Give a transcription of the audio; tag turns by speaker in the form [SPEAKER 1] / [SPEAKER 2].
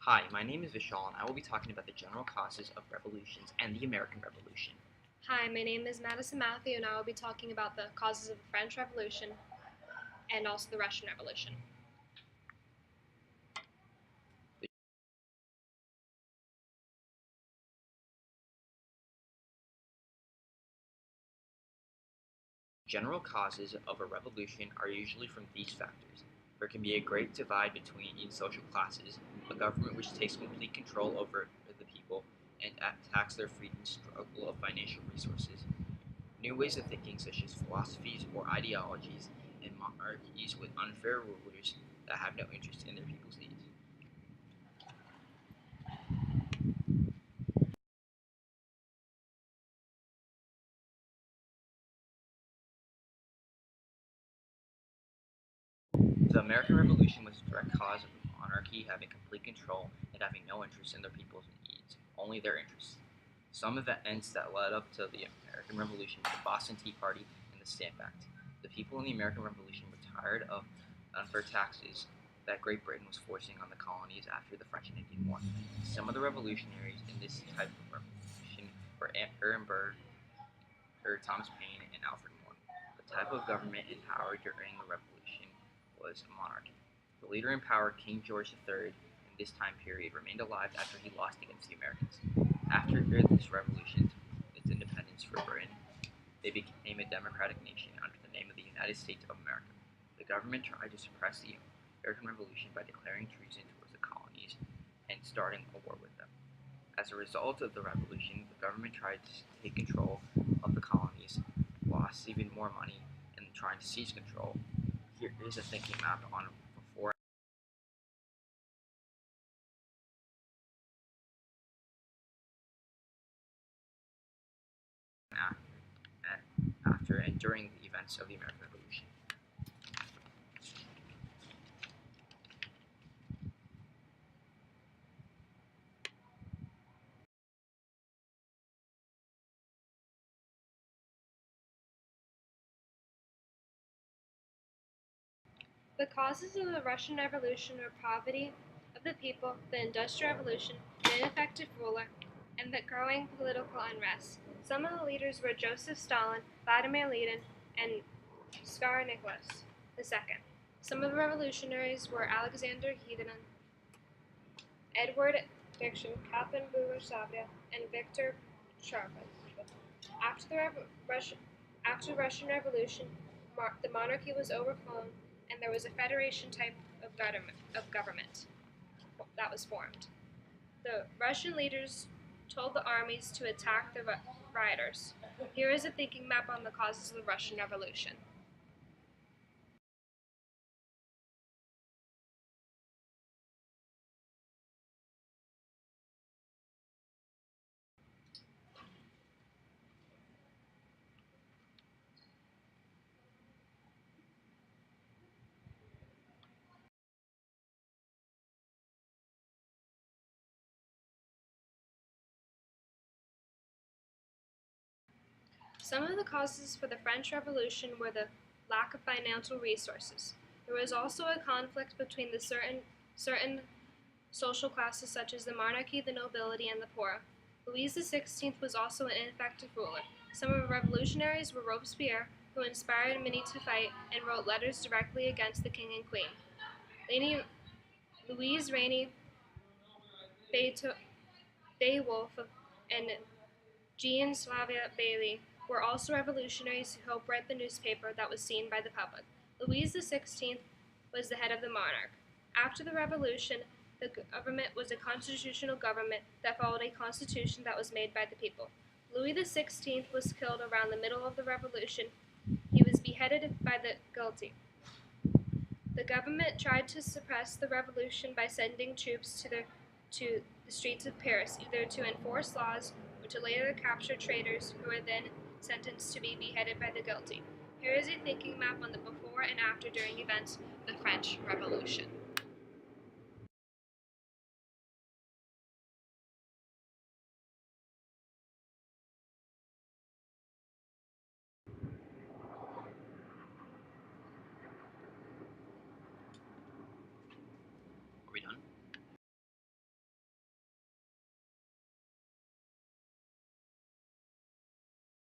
[SPEAKER 1] Hi, my name is Vishal, and I will be talking about the general causes of revolutions and the American Revolution.
[SPEAKER 2] Hi, my name is Madison Matthew, and I will be talking about the causes of the French Revolution and also the Russian Revolution.
[SPEAKER 1] General causes of a revolution are usually from these factors. There can be a great divide between social classes, a government which takes complete control over the people and attacks their freedom struggle of financial resources, new ways of thinking such as philosophies or ideologies, and monarchies with unfair rulers that have no interest in their people's needs. The American Revolution was a direct cause of monarchy having complete control and having no interest in their people's needs, only their interests. Some events that led up to the American Revolution were the Boston Tea Party and the Stamp Act. The people in the American Revolution were tired of unfair taxes that Great Britain was forcing on the colonies after the French and Indian War. Some of the revolutionaries in this type of revolution were Aaron Burr, Thomas Paine, and Alfred Moore. The type of government in power during the Revolution was a monarchy. The leader in power, King George III, in this time period remained alive after he lost against the Americans. After this revolution, its independence for Britain, they became a democratic nation under the name of the United States of America. The government tried to suppress the American Revolution by declaring treason towards the colonies and starting a war with them. As a result of the revolution, the government tried to take control of the colonies, lost even more money, and trying to seize control. Here is a thinking map on before and after and during the events of the American Revolution.
[SPEAKER 2] The causes of the Russian Revolution were poverty of the people, the Industrial Revolution, an ineffective ruler, and the growing political unrest. Some of the leaders were Joseph Stalin, Vladimir Lenin, and Tsar Nicholas II. Some of the revolutionaries were Alexander Hedin, Edward Diction, Catherine Bougarsavia, and Victor Sharpin. After the Russian Revolution, the monarchy was overthrown, and there was a federation type of government that was formed. The Russian leaders told the armies to attack the rioters. Here is a thinking map on the causes of the Russian Revolution. Some of the causes for the French Revolution were the lack of financial resources. There was also a conflict between the certain social classes such as the monarchy, the nobility, and the poor. Louis XVI was also an ineffective ruler. Some of the revolutionaries were Robespierre, who inspired many to fight and wrote letters directly against the king and queen. Louise Rainey, Beowulf, and Jean Slavia Bailey were also revolutionaries who helped write the newspaper that was seen by the public. Louis XVI was the head of the monarch. After the revolution, the government was a constitutional government that followed a constitution that was made by the people. Louis XVI was killed around the middle of the revolution. He was beheaded by the guilty. The government tried to suppress the revolution by sending troops to the streets of Paris, either to enforce laws or to later capture traitors who were then sentenced to be beheaded by the guilty. Here is a thinking map on the before and after during events of the French Revolution.